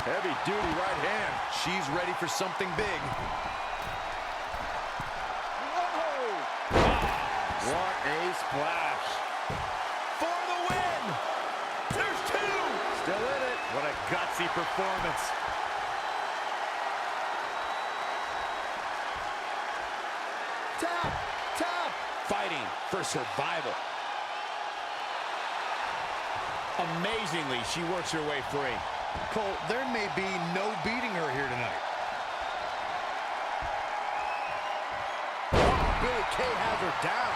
Heavy-duty right hand. She's ready for something big. Whoa! What a splash. For the win! There's two! Still in it. What a gutsy performance. Tap! Tap! Fighting for survival. Amazingly, she works her way free. Cole, there may be no beating her here tonight. Billy Kay has her down.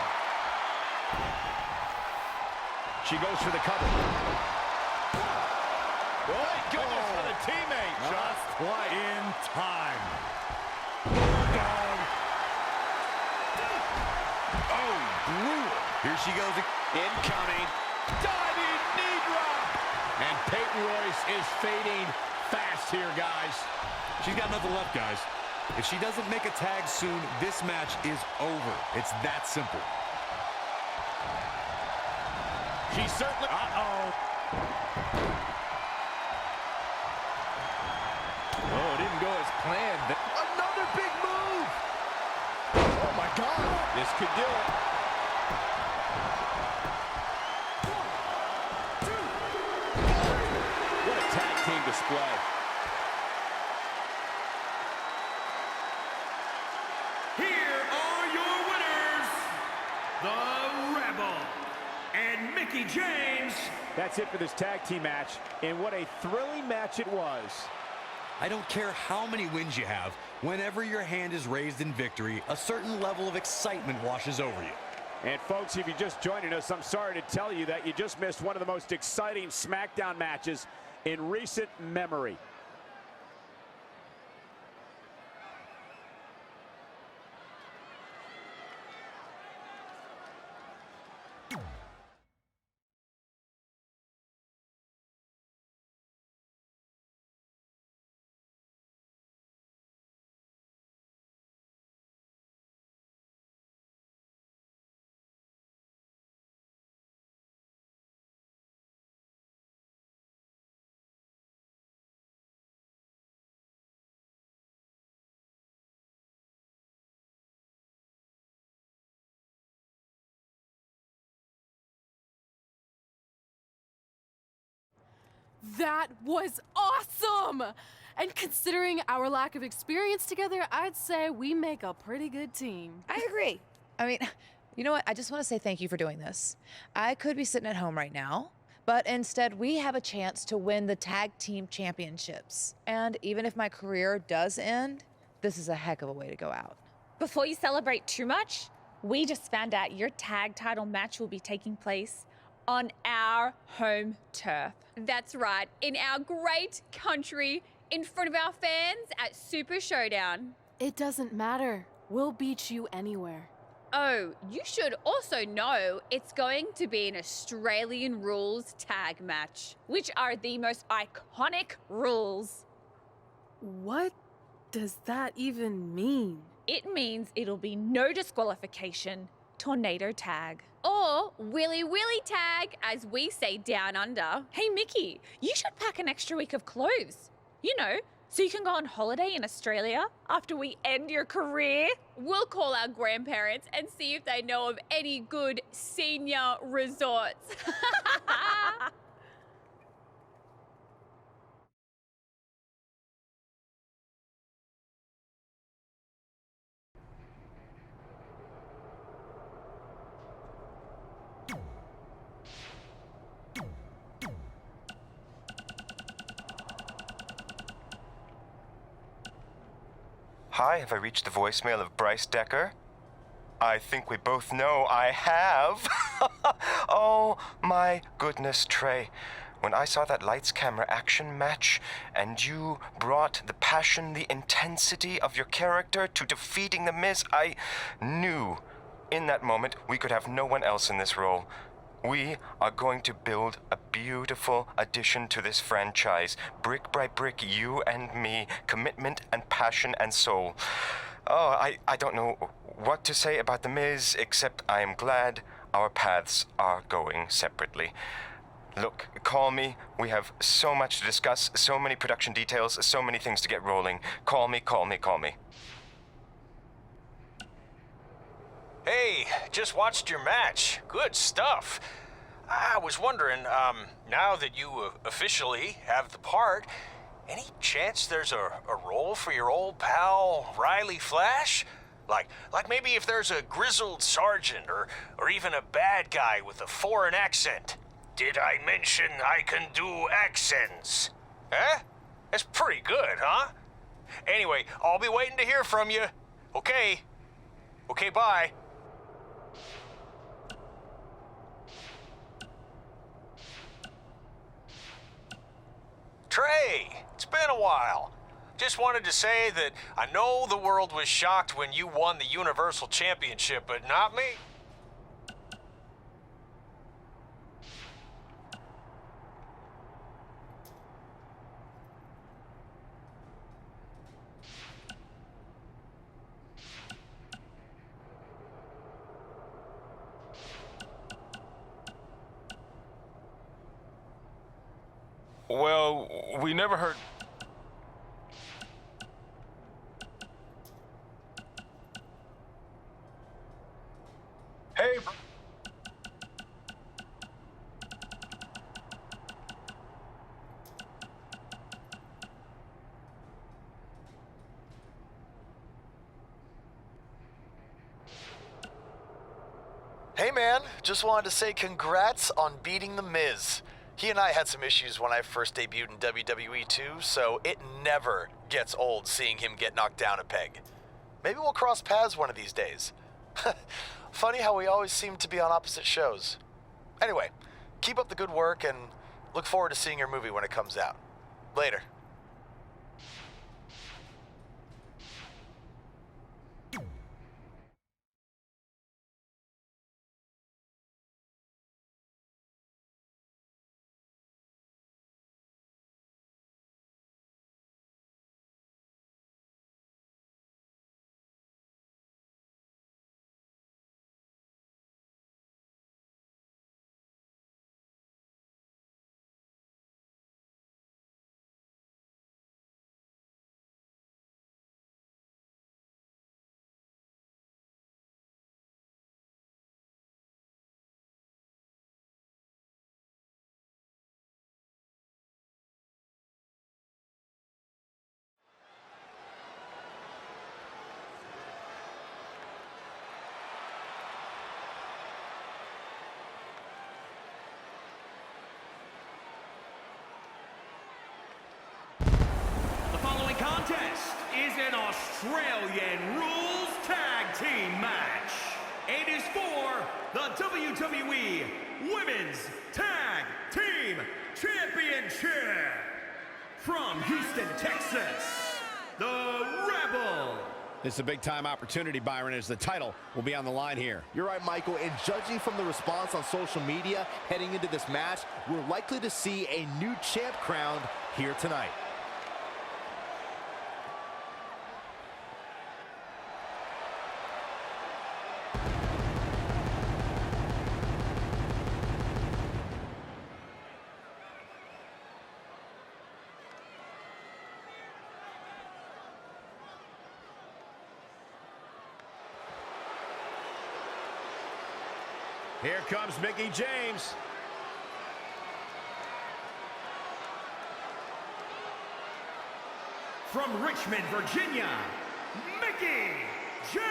She goes for the cover. Oh, my goodness, for the teammate. Just twice. In time. Oh, brutal. Here she goes. Incoming. Diving knee drop. And Peyton Royce is fading fast here, guys. She's got nothing left, guys. If she doesn't make a tag soon, this match is over. It's that simple. She certainly... Uh-oh. Oh, it didn't go as planned. Another big move. Oh, my God. This could do it. 1, 2, 3. What a tag team display. Here are your winners, the Rebel and Mickie James. That's it for this tag team match, and what a thrilling match it was. I don't care how many wins you have, whenever your hand is raised in victory, a certain level of excitement washes over you. And folks, if you're just joining us, I'm sorry to tell you that you just missed one of the most exciting SmackDown matches in recent memory. That was awesome! And considering our lack of experience together, I'd say we make a pretty good team. I agree. I mean, you know what? I just want to say thank you for doing this. I could be sitting at home right now, but instead we have a chance to win the tag team championships. And even if my career does end, this is a heck of a way to go out. Before you celebrate too much, we just found out your tag title match will be taking place on our home turf. That's right, in our great country, in front of our fans at Super Showdown. It doesn't matter. We'll beat you anywhere. Oh, you should also know it's going to be an Australian rules tag match, which are the most iconic rules. What does that even mean? It means it'll be no disqualification, tornado tag. Or willy willy tag, as we say down under. Hey Mickie, you should pack an extra week of clothes. You know, so you can go on holiday in Australia after we end your career. We'll call our grandparents and see if they know of any good senior resorts. Hi, have I reached the voicemail of Bryce Decker? I think we both know I have. Oh, my goodness, Trey. When I saw that lights, camera, action match, and you brought the passion, the intensity of your character to defeating The Miz, I knew in that moment we could have no one else in this role. We are going to build a beautiful addition to this franchise. Brick by brick, you and me, commitment and passion and soul. Oh, I don't know what to say about The Miz, except I am glad our paths are going separately. Look, call me. We have so much to discuss, so many production details, so many things to get rolling. Call me, call me, call me. Hey, just watched your match. Good stuff. I was wondering, now that you officially have the part, any chance there's a role for your old pal, Riley Flash? Like maybe if there's a grizzled sergeant or even a bad guy with a foreign accent. Did I mention I can do accents? Huh? That's pretty good, huh? Anyway, I'll be waiting to hear from you. Okay. Okay, bye. Trey, it's been a while. Just wanted to say that I know the world was shocked when you won the Universal Championship, but not me. Well, we never heard... Hey, bro. Hey man, just wanted to say congrats on beating The Miz. He and I had some issues when I first debuted in WWE 2, so it never gets old seeing him get knocked down a peg. Maybe we'll cross paths one of these days. Funny how we always seem to be on opposite shows. Anyway, keep up the good work and look forward to seeing your movie when it comes out. Later. Contest is an Australian Rules Tag Team match. It is for the WWE Women's Tag Team Championship. From Houston, Texas, the Rebel. This is a big-time opportunity, Byron, as the title will be on the line here. You're right, Michael, and judging from the response on social media heading into this match, we're likely to see a new champ crowned here tonight. Here comes Mickie James. From Richmond, Virginia, Mickie James.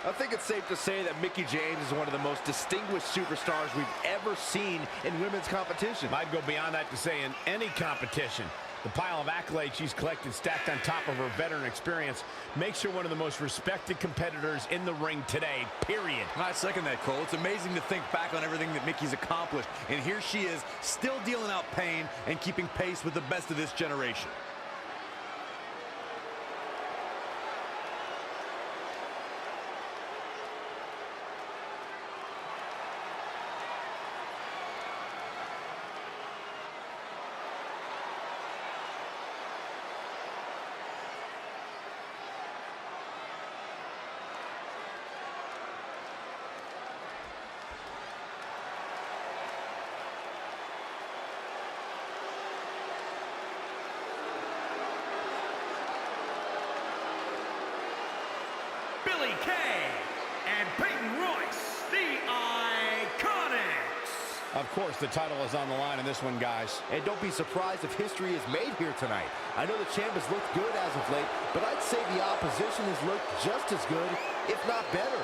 I think it's safe to say that Mickie James is one of the most distinguished superstars we've ever seen in women's competition. I'd go beyond that to say in any competition. The pile of accolades she's collected stacked on top of her veteran experience makes her one of the most respected competitors in the ring today, period. And I second that, Cole. It's amazing to think back on everything that Mickie's accomplished. And here she is, still dealing out pain and keeping pace with the best of this generation. Billie Kay, and Peyton Royce, the Iconics. Of course, the title is on the line in this one, guys. And don't be surprised if history is made here tonight. I know the champ has looked good as of late, but I'd say the opposition has looked just as good, if not better.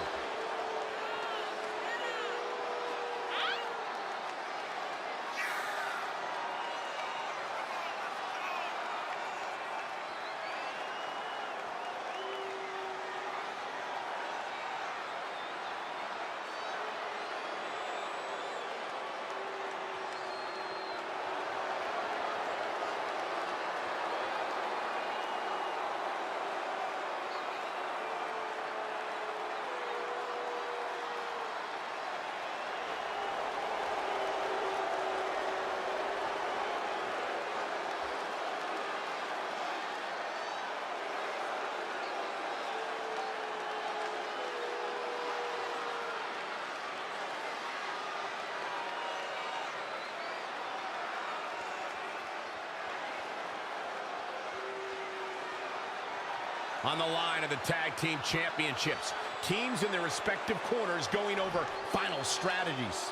On the line of the Tag Team Championships, teams in their respective corners going over final strategies.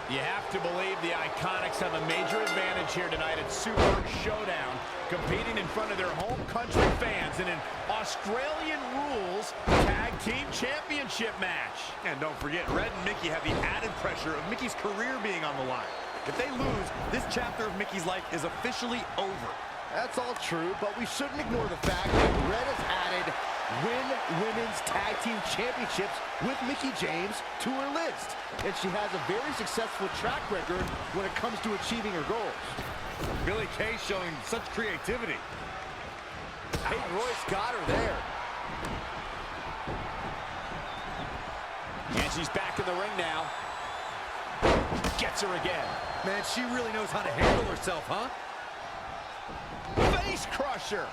You have to believe the Iconics have a major advantage here tonight at Super Showdown, competing in front of their home country fans in an Australian Rules Tag Team Championship match. And don't forget, Red and Mickey have the added pressure of Mickey's career being on the line. If they lose, this chapter of Mickey's life is officially over. That's all true, but we shouldn't ignore the fact that Red has added Women's Tag Team Championships with Mickie James to her list. And she has a very successful track record when it comes to achieving her goals. Billie Kay showing such creativity. Peyton Royce got her there. And she's back in the ring now. Gets her again. Man, she really knows how to handle herself, huh? Face crusher.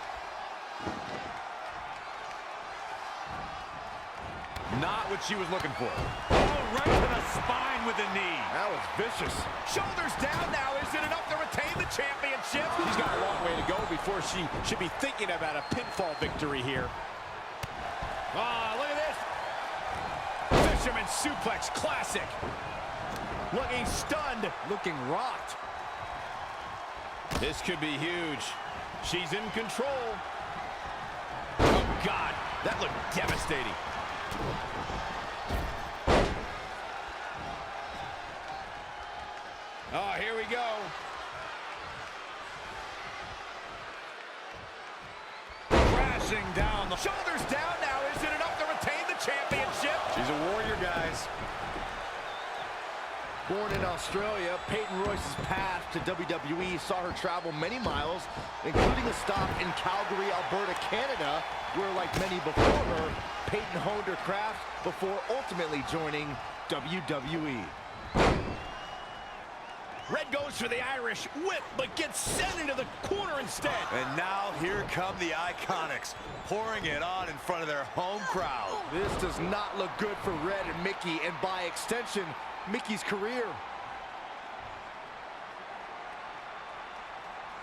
Not what she was looking for. Oh, right to the spine with the knee. That was vicious. Shoulders down now. Is it enough to retain the championship? She's got a long way to go before she should be thinking about a pinfall victory here. Ah, look at this. Fisherman suplex, classic. Looking stunned. Looking rocked. This could be huge. She's in control. Oh, God. That looked devastating. Oh, here we go. Crashing down. Shoulders down now. Is it enough to retain the championship? She's a warrior, guys. Born in Australia, Peyton Royce's path to WWE saw her travel many miles, including a stop in Calgary, Alberta, Canada, where, like many before her, Peyton honed her craft before ultimately joining WWE. Red goes for the Irish whip, but gets sent into the corner instead. And now here come the Iconics, pouring it on in front of their home crowd. This does not look good for Red and Mickie, and by extension, Mickie's career.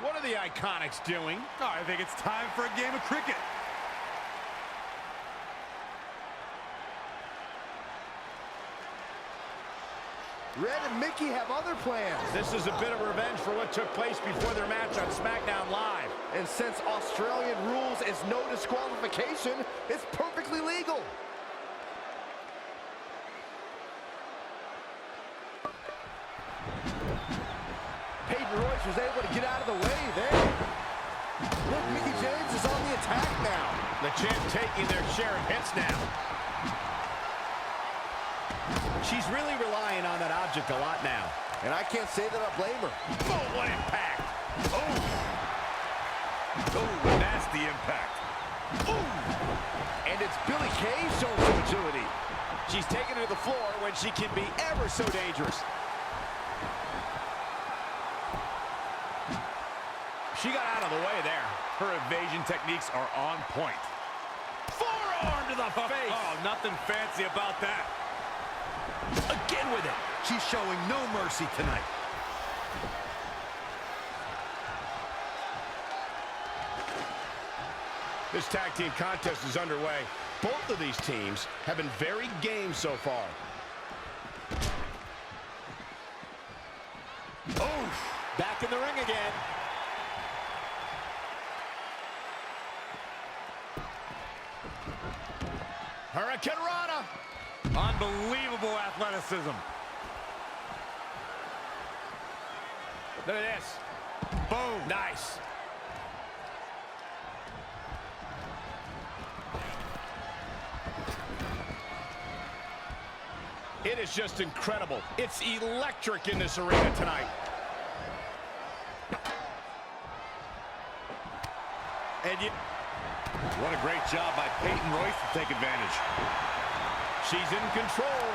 What are the Iconics doing? Oh, I think it's time for a game of cricket. Red and Mickie have other plans. This is a bit of revenge for what took place before their match on SmackDown Live. And since Australian rules is no disqualification, it's perfectly legal. Peyton Royce was able to get out of the way there. Look, Mickie James is on the attack now. The champ taking their share of hits now. She's really relying on that object a lot now. And I can't say that I blame her. Oh, what impact! Oh, nasty impact. Ooh. And it's Billie Kay showing some agility. She's taken it to the floor when she can be ever so dangerous. She got out of the way there. Her evasion techniques are on point. Forearm to the face. Oh, nothing fancy about that. Again with it. She's showing no mercy tonight. This tag team contest is underway. Both of these teams have been very game so far. Oh, back in the ring again. Hurricane Rana. Unbelievable athleticism. Look at this. Boom. Nice. It is just incredible. It's electric in this arena tonight. What a great job by Peyton Royce to take advantage. She's in control.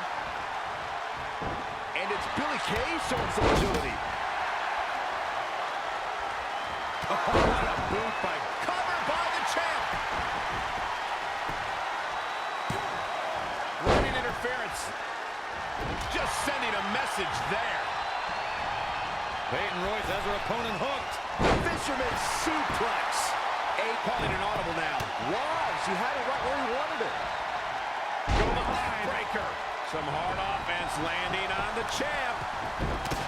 And it's Billie Kay showing some agility. Oh, what a boot by covered by the champ. Running interference. Just sending a message there. Peyton Royce has her opponent hooked. Fisherman suplex. Calling an audible now. Wow, she had it right where he wanted it. Go behind. Breaker. Some hard offense landing on the champ.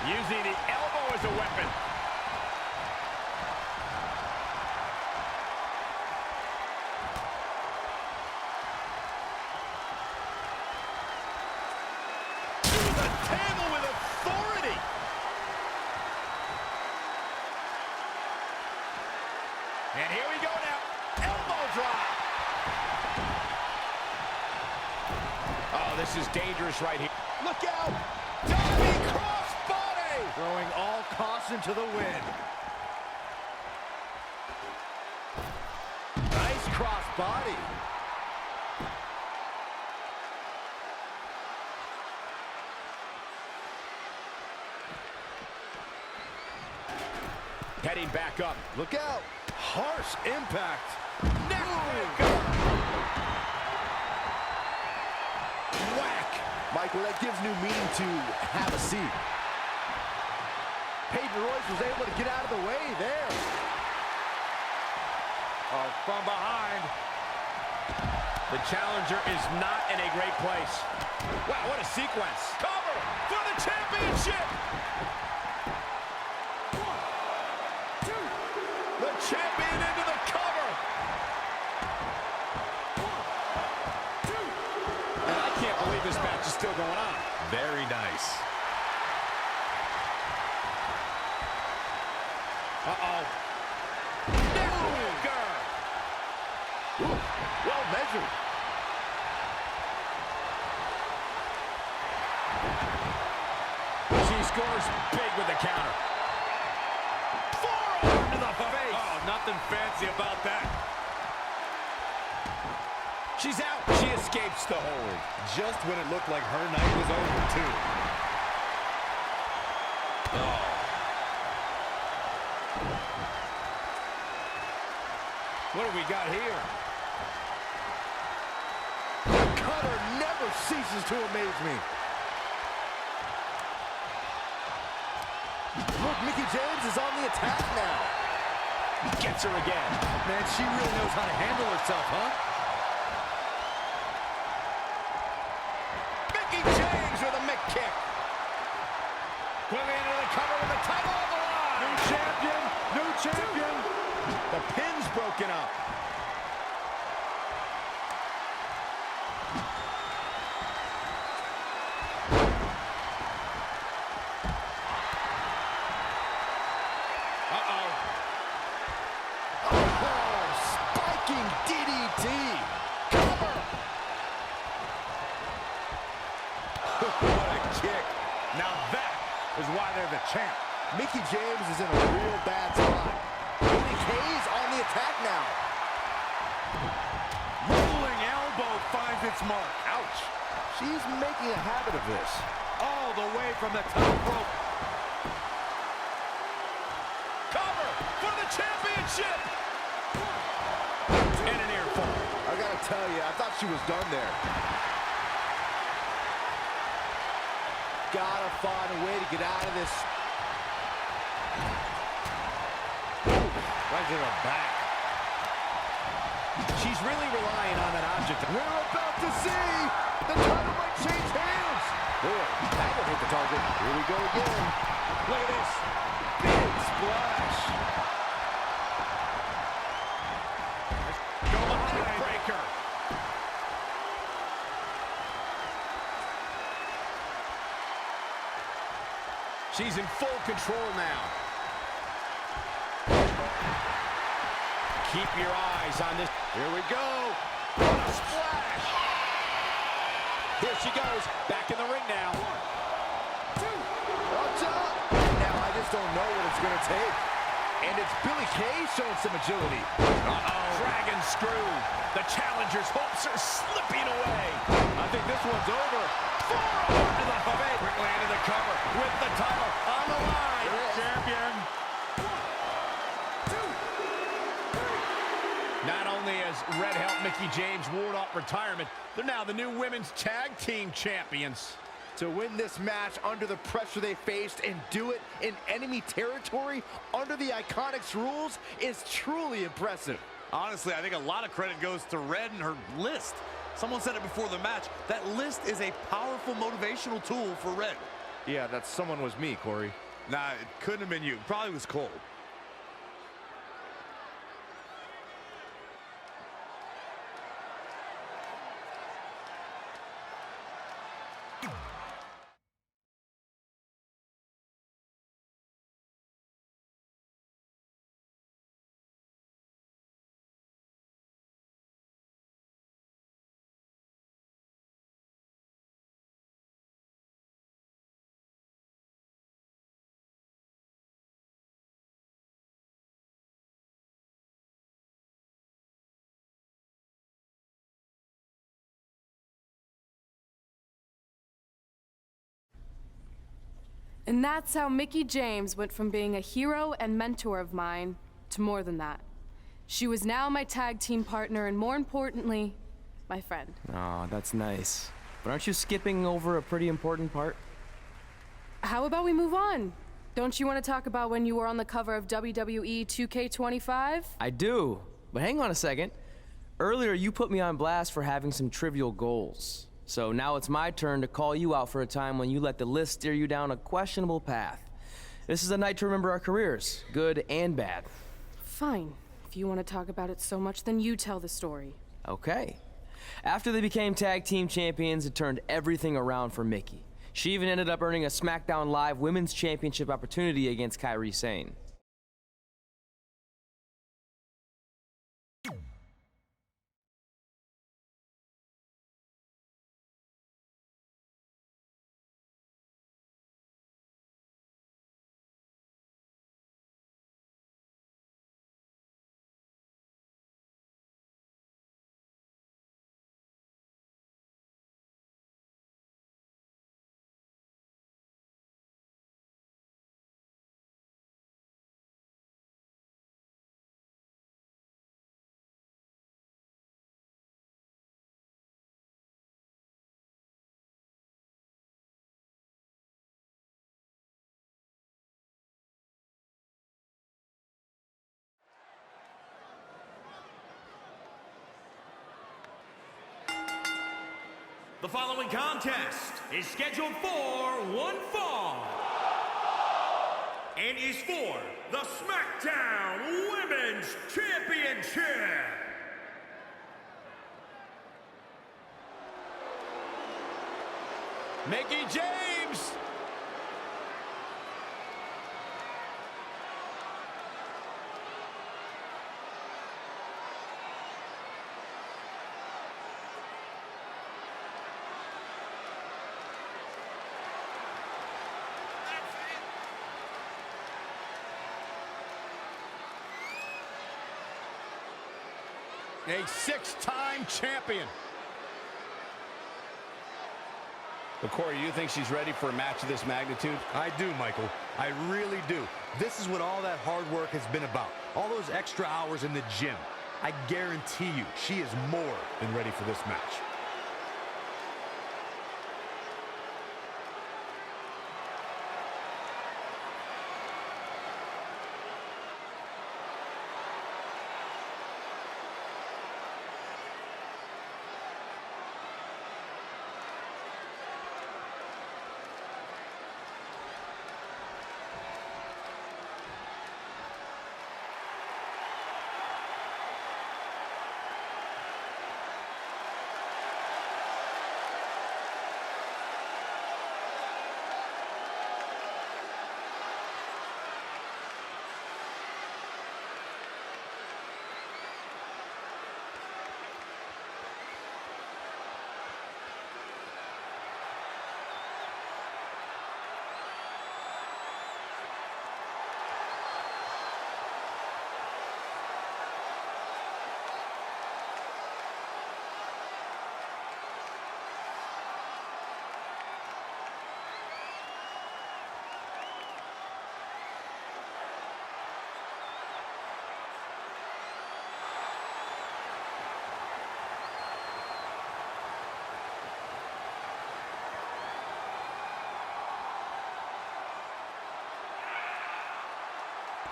Using the elbow as a weapon. To the table with authority. And here we go now. Elbow drop. Oh, this is dangerous right here. Look out! Diving crossbody! Throwing all caution to the wind. Nice crossbody. Heading back up. Look out! Harsh impact. Neckbreaker. Whack. Michael, that gives new meaning to have a seat. Peyton Royce was able to get out of the way there. Oh, from behind. The challenger is not in a great place. Wow, what a sequence. Cover for the championship. The champion into the cover. And I can't believe this match is still going on. Very nice. Uh-oh. Neckbreaker. Well measured. She scores big with the counter. Forearm to the face. Oh, nothing fancy about that. She's out. She escapes the hold. Just when it looked like her night was over, too. Oh. What do we got here? The cutter never ceases to amaze me. Look, Mickie James is on the attack now. Gets her again. Man, she really knows how to handle herself, huh? Mickie James with a mick kick. Quickly into the cover with the title on the line. New champion, new champion. The pin's broken up. Uh-oh. Oh, spiking DDT. Cover. What a kick. Now that is why they're the champ. Mickie James is in a real bad spot. Billie Kay's on the attack now. Rolling elbow finds its mark. Ouch. She's making a habit of this. All the way from the top rope. Cover for the championship. And an earful. I gotta tell you, I thought she was done there. Gotta find a way to get out of this. Right to the back. She's really relying on that object. We're about to see the title might change hands. Boy, that will hit the target. Here we go again. Look at this. Big splash. Go behind. Breaker. She's in full control now. Keep your eyes on this. Here we go. What a splash. Here she goes, back in the ring now. Up top. Now I just don't know what it's going to take. And it's Billie Kay showing some agility. Dragon screw. The challenger's hopes are slipping away. I think this one's over. Forearm to the head. Quickly into the cover with the title on the line. Champion. Not only has Red helped Mickie James ward off retirement, they're now the new women's tag team champions. To win this match under the pressure they faced and do it in enemy territory under the Iconics rules is truly impressive. Honestly, I think a lot of credit goes to Red and her list. Someone said it before the match. That list is a powerful motivational tool for Red. Yeah, that someone was me, Corey. Nah, it couldn't have been you. Probably was Cole. And that's how Mickie James went from being a hero and mentor of mine to more than that. She was now my tag team partner and, more importantly, my friend. Aw, that's nice. But aren't you skipping over a pretty important part? How about we move on? Don't you want to talk about when you were on the cover of WWE 2K20? I do, but hang on a second. Earlier, you put me on blast for having some trivial goals. So now it's my turn to call you out for a time when you let the list steer you down a questionable path. This is a night to remember our careers, good and bad. Fine. If you want to talk about it so much, then you tell the story. Okay. After they became tag team champions, it turned everything around for Mickie. She even ended up earning a SmackDown Live Women's Championship opportunity against Kairi Sane. The following contest is scheduled for one fall and is for the SmackDown Women's Championship. Mickie James. A six-time champion. But Corey, you think she's ready for a match of this magnitude? I do, Michael. I really do. This is what all that hard work has been about. All those extra hours in the gym. I guarantee you, she is more than ready for this match.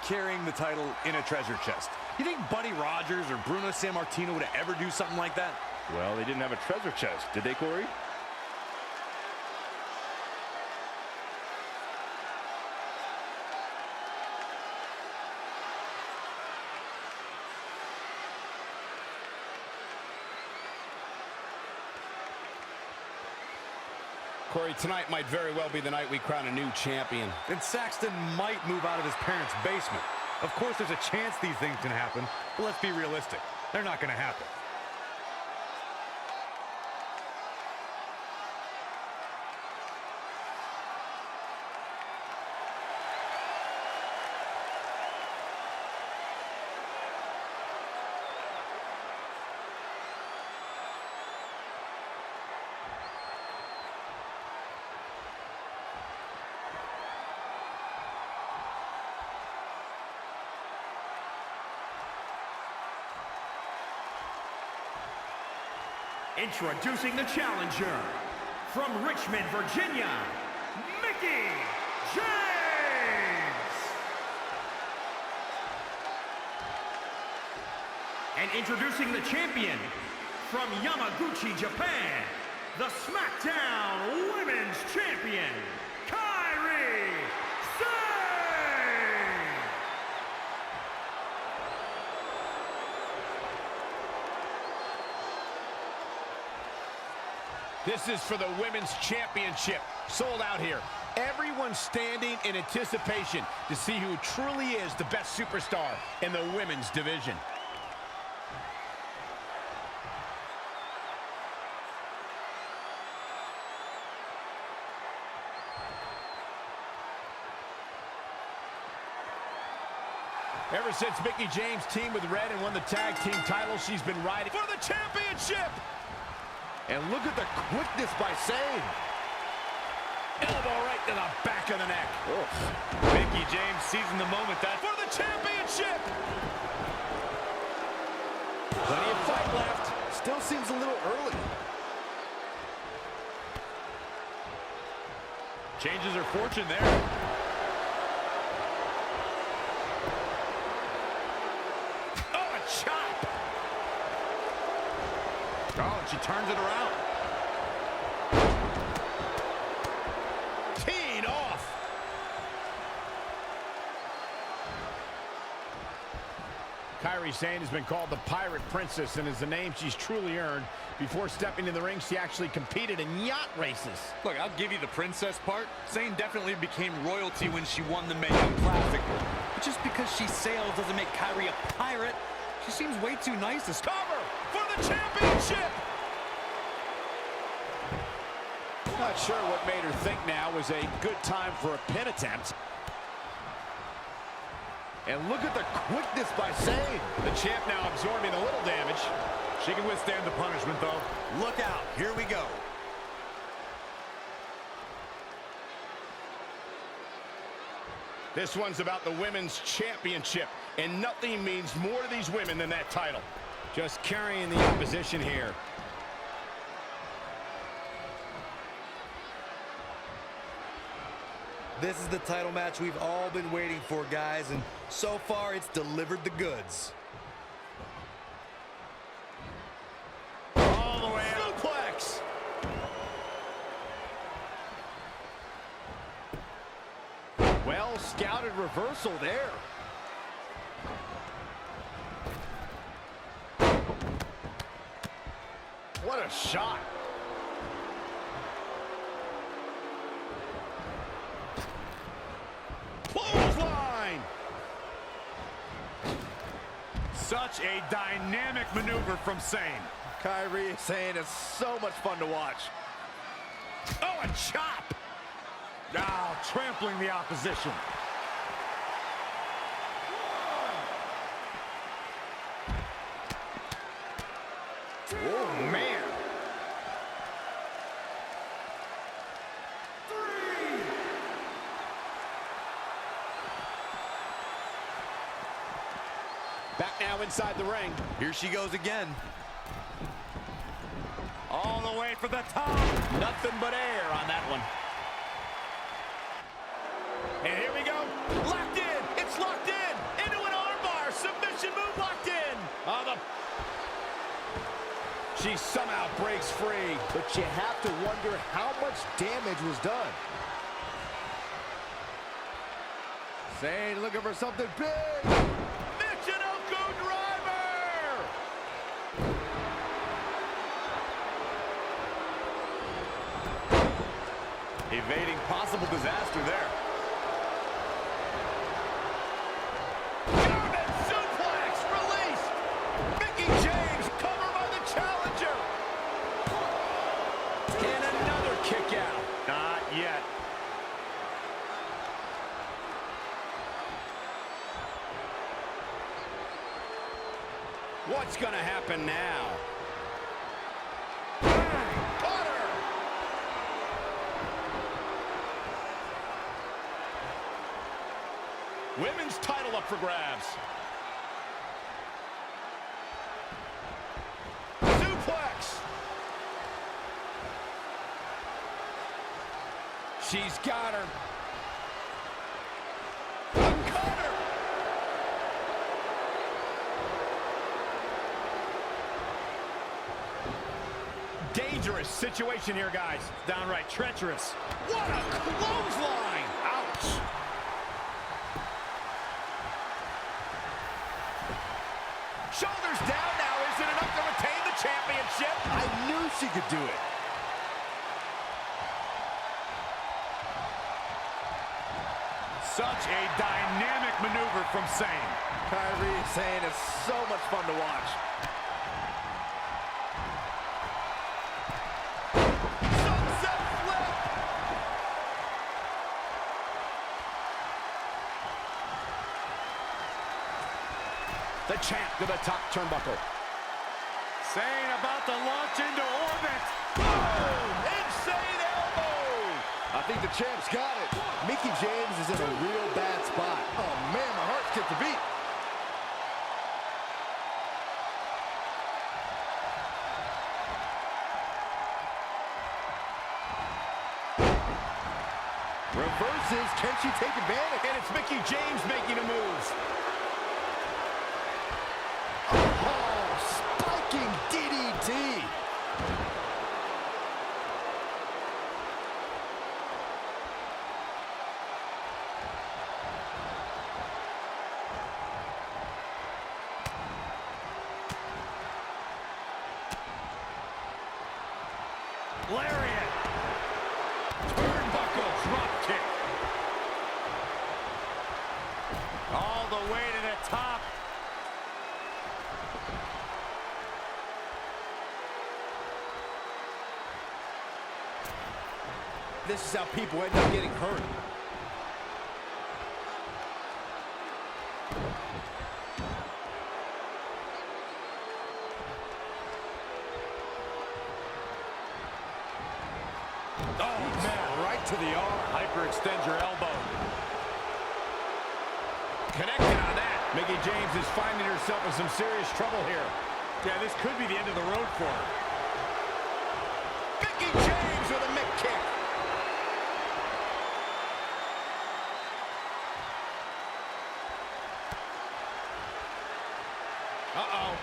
carrying the title in a treasure chest. You think Buddy Rogers or Bruno Sammartino would ever do something like that? Well, they didn't have a treasure chest, did they, Corey? Corey, tonight might very well be the night we crown a new champion. And Saxton might move out of his parents' basement. Of course, there's a chance these things can happen, but let's be realistic. They're not going to happen. Introducing the challenger, from Richmond, Virginia, Mickie James! And introducing the champion, from Yamaguchi, Japan, the SmackDown Women's Champion, Kairi Sane! This is for the Women's Championship. Sold out here. Everyone's standing in anticipation to see who truly is the best superstar in the women's division. Ever since Mickie James teamed with Red and won the tag team title, she's been riding for the championship. And look at the quickness by Sane. Elbow right to the back of the neck. Mickie James seizing the moment that For the championship! Plenty of fight left. Still seems a little early. changes her fortune there. Oh, and she turns it around. Teed off. Kairi Sane has been called the Pirate Princess, and is the name she's truly earned. Before stepping in the ring, she actually competed in yacht races. Look, I'll give you the princess part. Sane definitely became royalty when she won the Mayhem Classic. But just because she sails doesn't make Kairi a pirate. She seems way too nice to cover for the championship. Not sure what made her think now was a good time for a pin attempt. And look at the quickness by Sane. The champ now absorbing a little damage. She can withstand the punishment, though. Look out. Here we go. This one's about the Women's Championship, and nothing means more to these women than that title. Just carrying the opposition here. This is the title match we've all been waiting for, guys, and so far it's delivered the goods. All the way out. Suplex. Well scouted reversal there. What a shot. Clothesline. Such a dynamic maneuver from Sane. Kairi Sane is so much fun to watch. Oh, a chop. Now trampling the opposition. Oh, man. Back now inside the ring. Here she goes again. All the way for the top. Nothing but air on that one. And here we go. Locked in. It's locked in. submission move locked in. She somehow breaks free. But you have to wonder how much damage was done. Zayn looking for something big. Michinoku driver. Evading possible disaster there. German suplex released. Mickie James covered by the challenger. And another kick out. Not yet. What's going to happen now? Caught her. Women's title up for grabs. Suplex. She's got her. A cutter. Dangerous situation here, guys. Downright treacherous. What a clothesline! Ouch! Shoulders down now. Is it enough to retain the championship? I knew she could do it. Such a dynamic maneuver from Zayn. Kyrie and Zayn is so much fun to watch. Sunset flip. The champ to the top turnbuckle. Zayn about to launch into orbit. Boom! Insane elbow. I think the champ's got it. Mickie James is in a real bad spot. Oh, man, my heart skipped a beat. Reverses. Can she take advantage? And it's Mickie James making a move. Oh, spiking DDT. Lariat. Turnbuckle drop kick. All the way to the top. This is how people end up getting hurt. Oh, man, right to the arm. Hyperextend your elbow. Connected on that. Mickie James is finding herself in some serious trouble here. Yeah, this could be the end of the road for her. Mickie James with a mick kick. Uh-oh.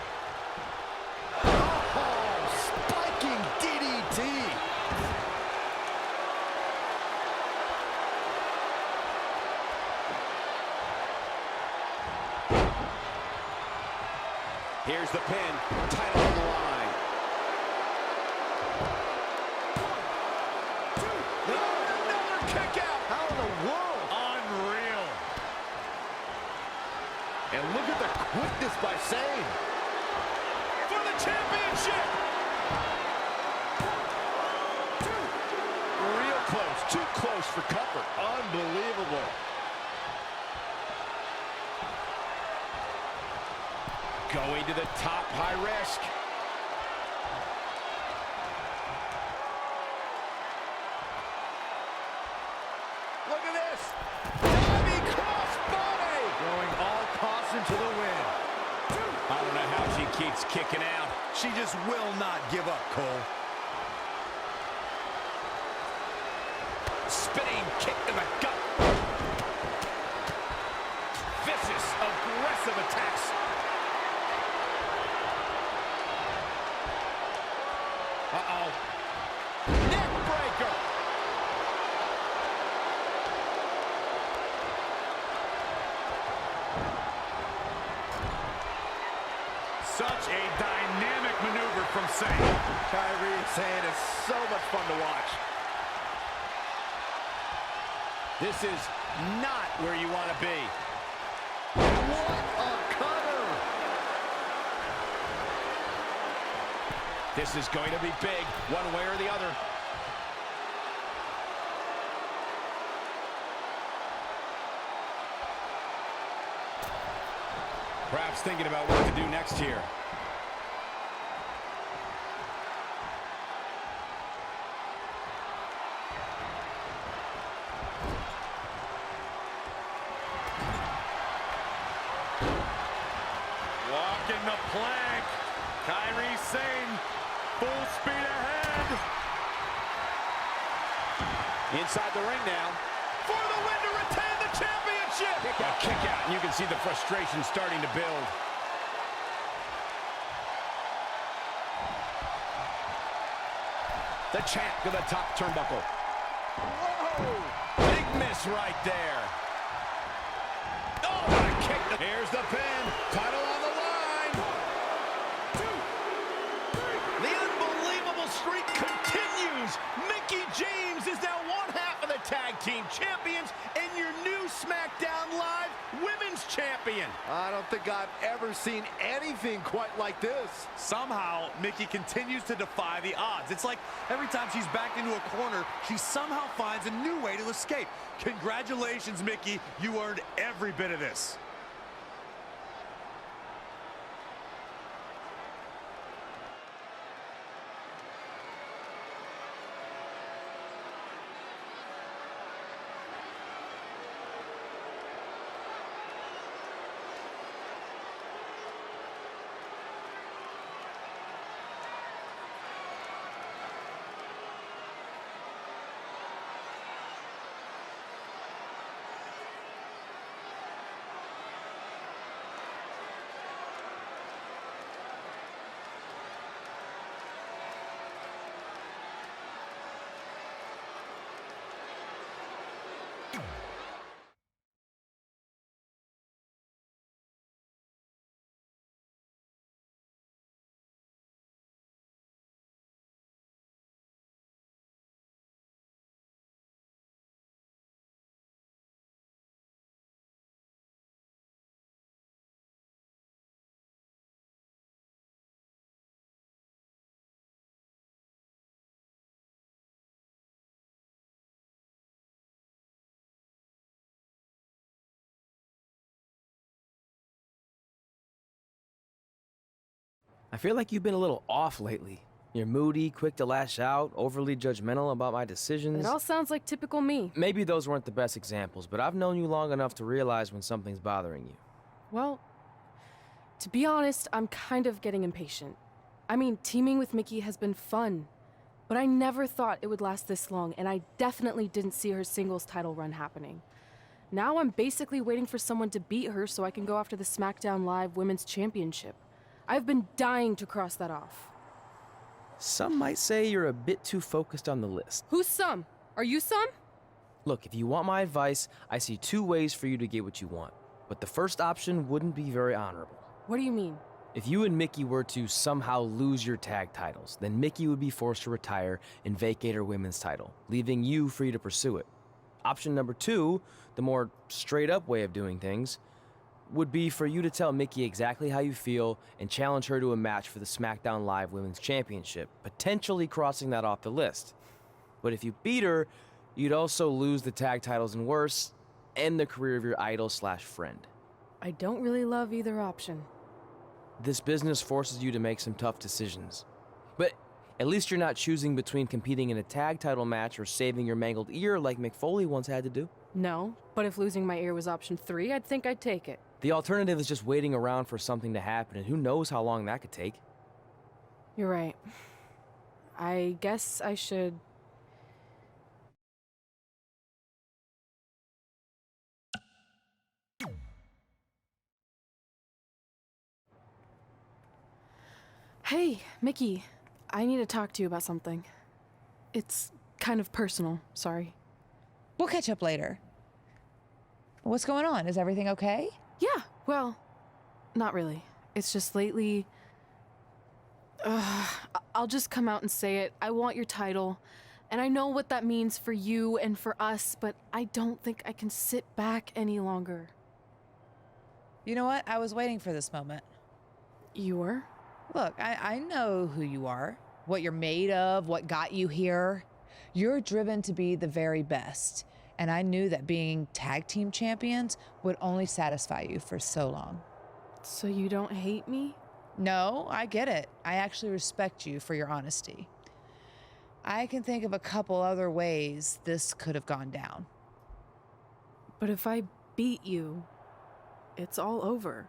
Oh, spiking DDT. Here's the pin. Title on the line. Another kick out. How in the world? Unreal. And look at the quickness by Zayn. For the championship. Real close. Too close for comfort. Unbelievable. Going to the top, high risk. Look at this. Diving crossbody. Going all caution to the win. I don't know how she keeps kicking out. She just will not give up, Cole. Spinning kick to the gut. Vicious, aggressive attacks. Uh-oh. Neck breaker. Such a dynamic maneuver from Sane. Kyrie Sane is so much fun to watch. This is not where you want to be. What a cutter! This is going to be big, one way or the other. Perhaps thinking about what to do next here. Walking the plank. Kyrie Sane, full speed ahead. Inside the ring now. For the win to retain the championship. A kick out, and you can see the frustration starting to build. The champ to the top turnbuckle. Whoa! Big miss right there. Oh, what a kick. Here's the pin. Title on the line. 2, 3. The unbelievable streak continues. Mickie James is now one half of the tag team champions and your new SmackDown Live Women's Champion. I don't think I've ever seen anything quite like this. Somehow, Mickie continues to defy the odds. It's like every time she's backed into a corner, she somehow finds a new way to escape. Congratulations, Mickie. You earned every bit of this. I feel like you've been a little off lately. You're moody, quick to lash out, overly judgmental about my decisions. It all sounds like typical me. Maybe those weren't the best examples, but I've known you long enough to realize when something's bothering you. Well, to be honest, I'm kind of getting impatient. I mean, teaming with Mickie has been fun, but I never thought it would last this long, and I definitely didn't see her singles title run happening. Now I'm basically waiting for someone to beat her so I can go after the SmackDown Live Women's Championship. I've been dying to cross that off. Some might say you're a bit too focused on the list. Who's some? Are you some? Look, if you want my advice, I see 2 ways for you to get what you want. But the first option wouldn't be very honorable. What do you mean? If you and Mickie were to somehow lose your tag titles, then Mickie would be forced to retire and vacate her women's title, leaving you free to pursue it. Option number 2, the more straight-up way of doing things, would be for you to tell Mickie exactly how you feel and challenge her to a match for the SmackDown Live Women's Championship, potentially crossing that off the list. But if you beat her, you'd also lose the tag titles and worse, end the career of your idol/friend. I don't really love either option. This business forces you to make some tough decisions. But at least you're not choosing between competing in a tag title match or saving your mangled ear like Mick Foley once had to do. No, but if losing my ear was option 3, I'd think I'd take it. The alternative is just waiting around for something to happen, and who knows how long that could take. You're right. I guess I should... Hey, Mickie. I need to talk to you about something. It's kind of personal, sorry. We'll catch up later. What's going on? Is everything okay? Yeah, well, not really. It's just lately... I'll just come out and say it. I want your title. And I know what that means for you and for us, but I don't think I can sit back any longer. You know what? I was waiting for this moment. You were? Look, I know who you are, what you're made of, what got you here. You're driven to be the very best. And I knew that being tag team champions would only satisfy you for so long. So you don't hate me? No, I get it. I actually respect you for your honesty. I can think of a couple other ways this could have gone down. But if I beat you, it's all over.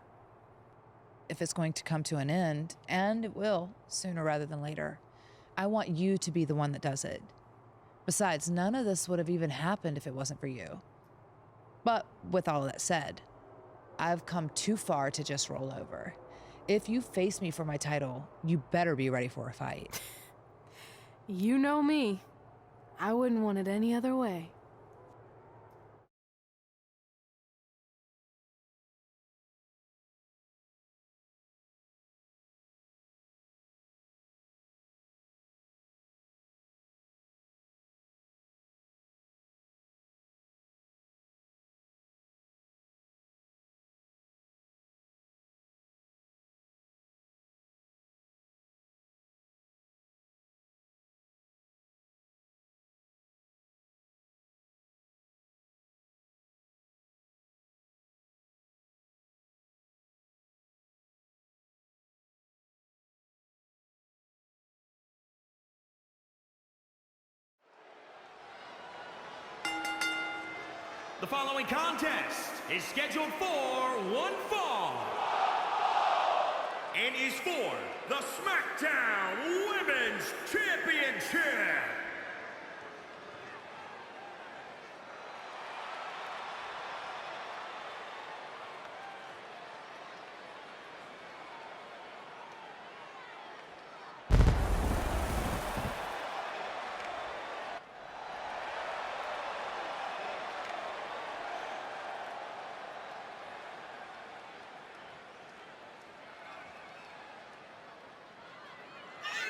If it's going to come to an end, and it will, sooner rather than later, I want you to be the one that does it. Besides, none of this would have even happened if it wasn't for you. But with all of that said, I've come too far to just roll over. If you face me for my title, you better be ready for a fight. You know me. I wouldn't want it any other way. The following contest is scheduled for one fall and is for the SmackDown Women's Championship.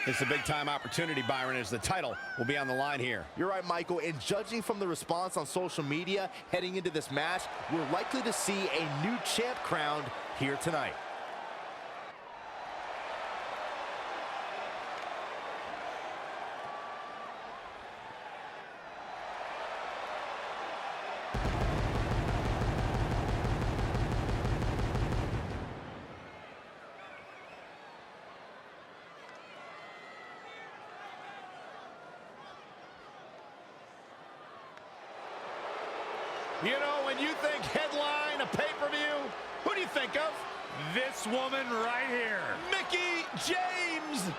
It's a big-time opportunity, Byron, as the title will be on the line here. You're right, Michael, and judging from the response on social media heading into this match, we're likely to see a new champ crowned here tonight. You know, when you think headline, a pay-per-view, who do you think of? This woman right here. Mickie James!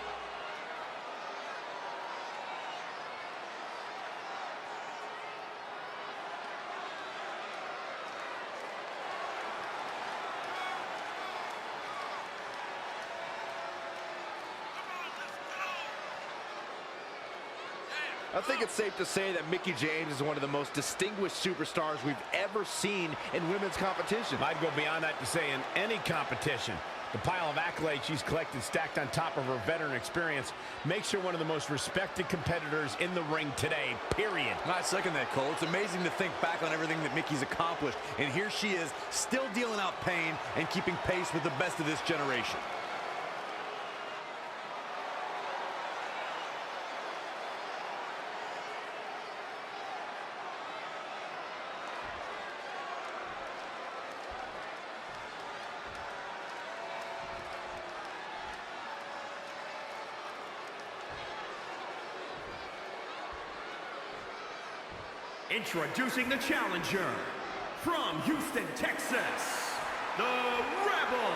I think it's safe to say that Mickie James is one of the most distinguished superstars we've ever seen in women's competition. I'd go beyond that to say in any competition. The pile of accolades she's collected stacked on top of her veteran experience makes her one of the most respected competitors in the ring today, period. I second that, Cole. It's amazing to think back on everything that Mickie's accomplished, and here she is, still dealing out pain and keeping pace with the best of this generation. Introducing the challenger from Houston, Texas, the Rebel.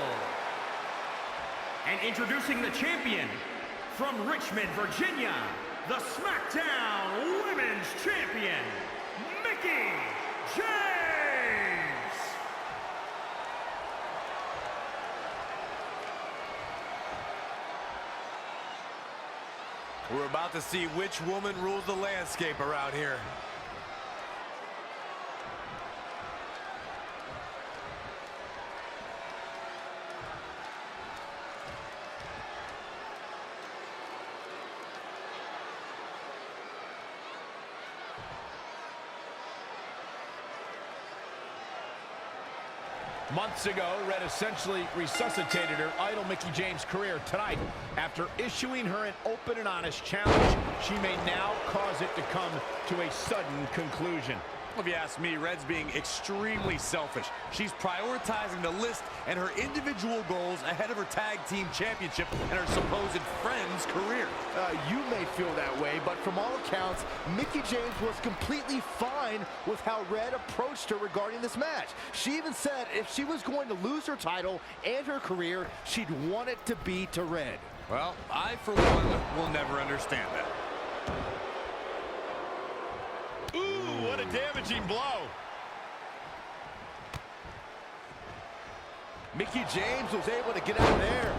And introducing the champion from Richmond, Virginia, the SmackDown Women's Champion, Mickie James. We're about to see which woman rules the landscape around here. Months ago, Red essentially resuscitated her idol Mickie James' career. Tonight, after issuing her an open and honest challenge, she may now cause it to come to a sudden conclusion. If you ask me, Red's being extremely selfish. She's prioritizing the list and her individual goals ahead of her tag team championship and her supposed friend's career. You may feel that way, but from all accounts, Mickie James was completely fine with how Red approached her regarding this match. She even said if she was going to lose her title and her career, she'd want it to be to Red. Well, I, for one, will never understand that. Ooh, what a damaging blow. Mickie James was able to get out of there.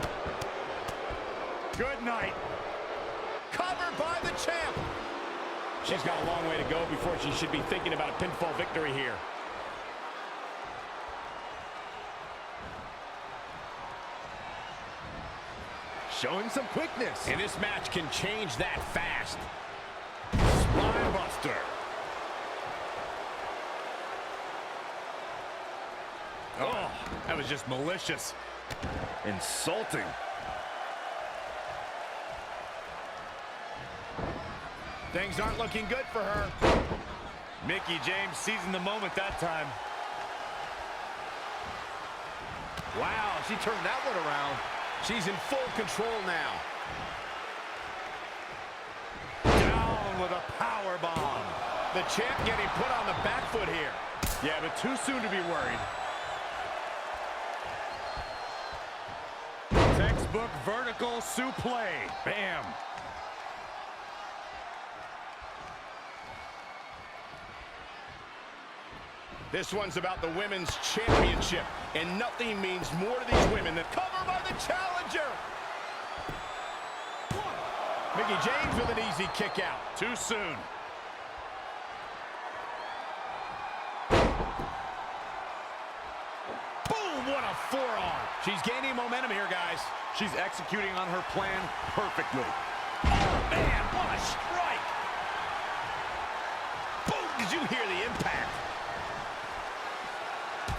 Good night. Covered by the champ. She's got a long way to go before she should be thinking about a pinfall victory here. Showing some quickness. And this match can change that fast. Spine buster. Oh, that was just malicious. Insulting. Things aren't looking good for her. Mickie James seizing the moment that time. Wow, she turned that one around. She's in full control now. Down with a power bomb. The champ getting put on the back foot here. Yeah, but too soon to be worried. Textbook vertical suplex. Bam. This one's about the women's championship, and nothing means more to these women than cover by the challenger. Mickie James with an easy kick out. Too soon. Boom, what a forearm. She's gaining momentum here, guys. She's executing on her plan perfectly. Oh, man, what a strike. Boom, did you hear the impact?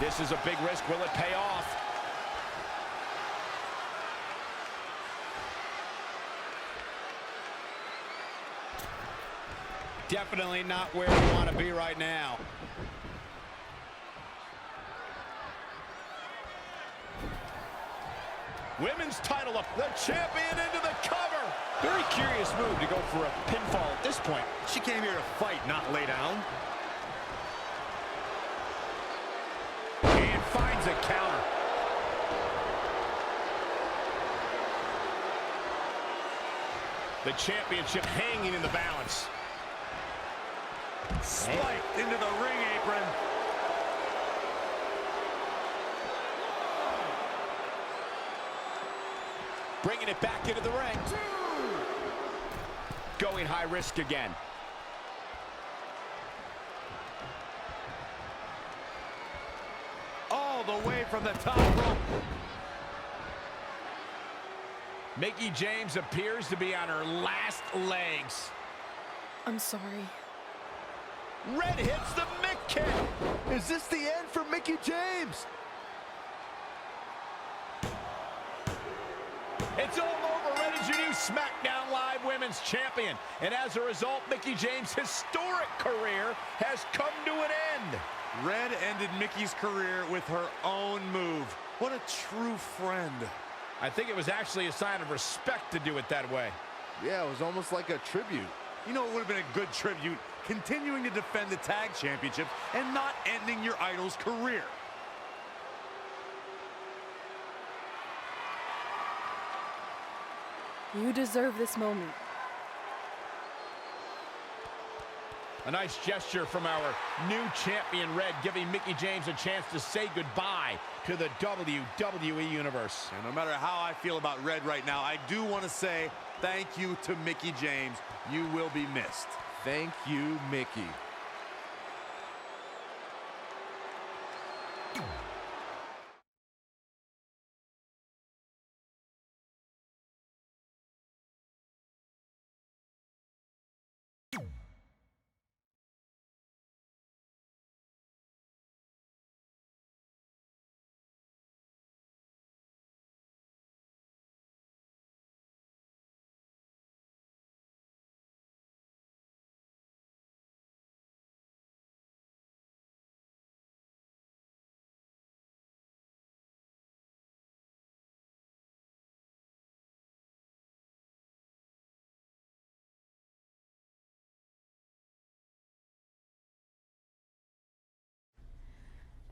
This is a big risk. Will it pay off? Definitely not where we want to be right now. Women's title up. The champion into the cover. Very curious move to go for a pinfall at this point. She came here to fight, not lay down. And finds a counter. The championship hanging in the balance. Spiked into the ring apron. Bringing it back into the ring. Going high risk again. All the way from the top rope. Mickie James appears to be on her last legs. I'm sorry. Red hits the Mick kick. Is this the end for Mickie James? It's all over. Red is your new SmackDown Live Women's Champion. And as a result, Mickie James' historic career has come to an end. Red ended Mickie's career with her own move. What a true friend. I think it was actually a sign of respect to do it that way. Yeah, it was almost like a tribute. You know, it would have been a good tribute, continuing to defend the tag championships and not ending your idol's career. You deserve this moment. A nice gesture from our new champion, Red, giving Mickie James a chance to say goodbye to the WWE Universe. And no matter how I feel about Red right now, I do want to say Thank you to Mickie James. You will be missed. Thank you, Mickie.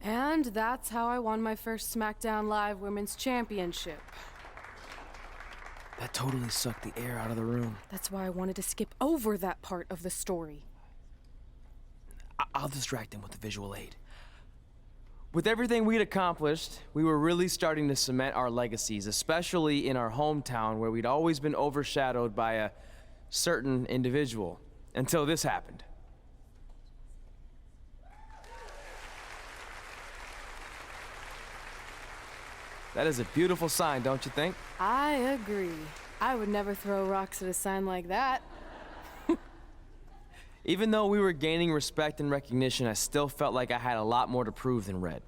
And that's how I won my first SmackDown Live Women's Championship. That totally sucked the air out of the room. That's why I wanted to skip over that part of the story. I'll distract him with the visual aid. With everything we'd accomplished, we were really starting to cement our legacies, especially in our hometown where we'd always been overshadowed by a certain individual, until this happened. That is a beautiful sign, don't you think? I agree. I would never throw rocks at a sign like that. Even though we were gaining respect and recognition, I still felt like I had a lot more to prove than Red.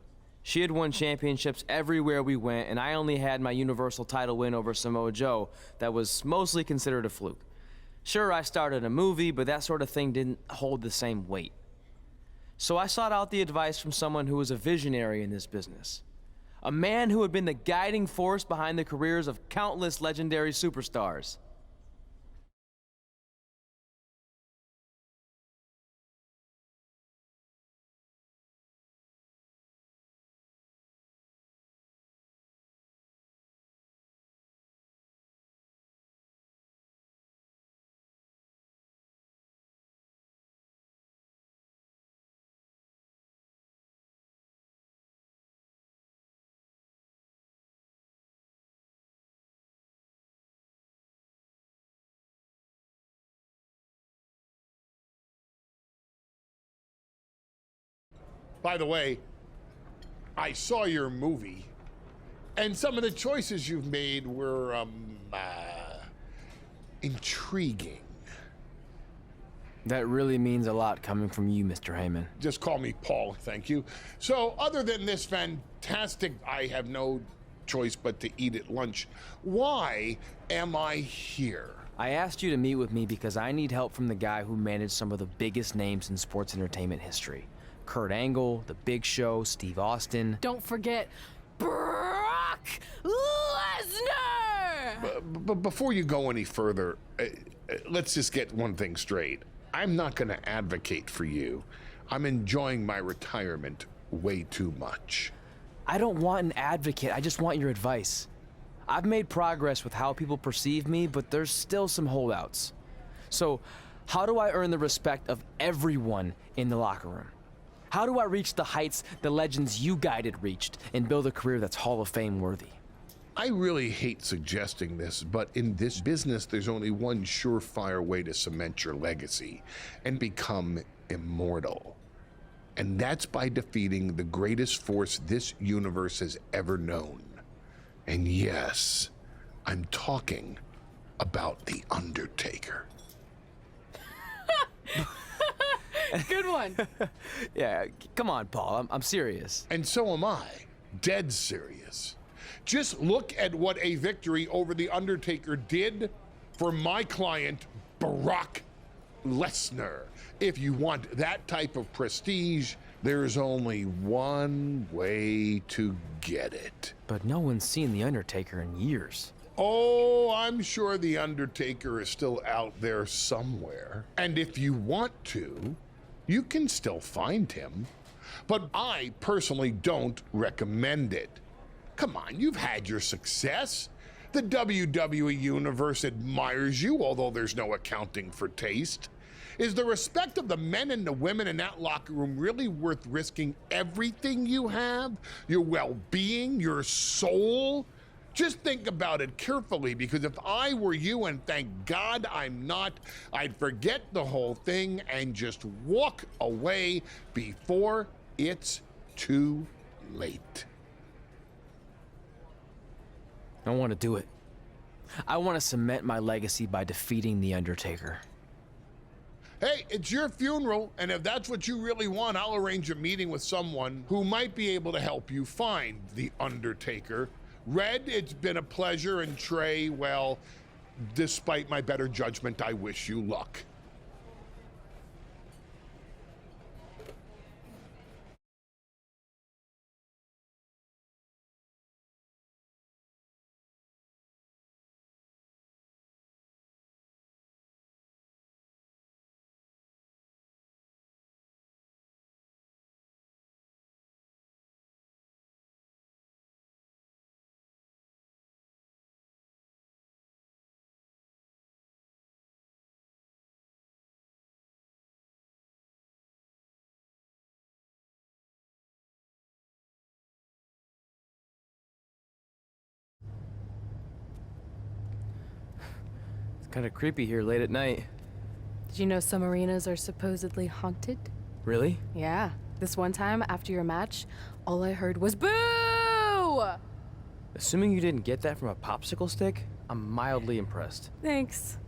She had won championships everywhere we went, and I only had my Universal title win over Samoa Joe that was mostly considered a fluke. Sure, I started a movie, but that sort of thing didn't hold the same weight. So I sought out the advice from someone who was a visionary in this business. A man who had been the guiding force behind the careers of countless legendary superstars. By the way, I saw your movie, and some of the choices you've made were, intriguing. That really means a lot coming from you, Mr. Heyman. Just call me Paul, thank you. So, other than this fantastic, I have no choice but to eat at lunch, why am I here? I asked you to meet with me because I need help from the guy who managed some of the biggest names in sports entertainment history. Kurt Angle, The Big Show, Steve Austin. Don't forget Brock Lesnar! But before you go any further, let's just get one thing straight. I'm not going to advocate for you. I'm enjoying my retirement way too much. I don't want an advocate, I just want your advice. I've made progress with how people perceive me, but there's still some holdouts. So, how do I earn the respect of everyone in the locker room? How do I reach the heights the legends you guided reached and build a career that's Hall of Fame worthy? I really hate suggesting this, but in this business, there's only one surefire way to cement your legacy and become immortal. And that's by defeating the greatest force this universe has ever known. And yes, I'm talking about The Undertaker. Good one. Yeah, come on, Paul, I'm serious. And so am I, dead serious. Just look at what a victory over The Undertaker did for my client, Brock Lesnar. If you want that type of prestige, there's only one way to get it. But no one's seen The Undertaker in years. Oh, I'm sure The Undertaker is still out there somewhere. And if you want to, you can still find him. But I personally don't recommend it. Come on, you've had your success. The WWE Universe admires you, although there's no accounting for taste. Is the respect of the men and the women in that locker room really worth risking everything you have? Your well-being, your soul? Just think about it carefully, because if I were you, and thank God I'm not, I'd forget the whole thing and just walk away before it's too late. I want to do it. I want to cement my legacy by defeating The Undertaker. Hey, it's your funeral, and if that's what you really want, I'll arrange a meeting with someone who might be able to help you find The Undertaker. Red, it's been a pleasure, and Trey, well, despite my better judgment, I wish you luck. Kind of creepy here late at night. Did you know some arenas are supposedly haunted? Really? Yeah. This one time, after your match, all I heard was boo! Assuming you didn't get that from a popsicle stick, I'm mildly impressed. Thanks.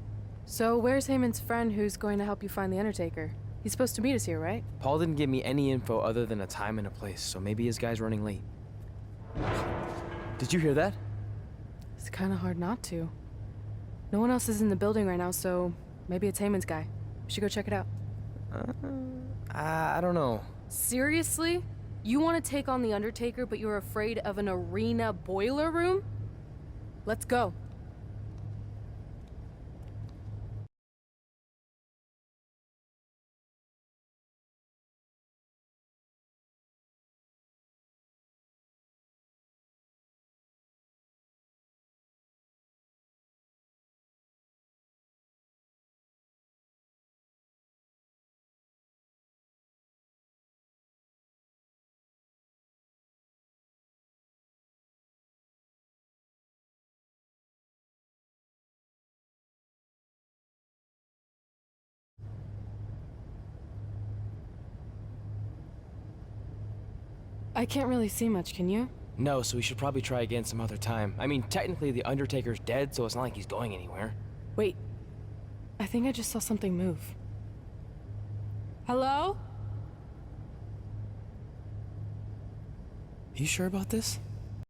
So where's Heyman's friend who's going to help you find The Undertaker? He's supposed to meet us here, right? Paul didn't give me any info other than a time and a place, so maybe his guy's running late. Did you hear that? It's kind of hard not to. No one else is in the building right now, so maybe it's Heyman's guy. We should go check it out. I don't know. Seriously? You want to take on The Undertaker, but you're afraid of an arena boiler room? Let's go. I can't really see much, can you? No, so we should probably try again some other time. I mean, technically The Undertaker's dead, so it's not like he's going anywhere. Wait. I think I just saw something move. Hello? You sure about this?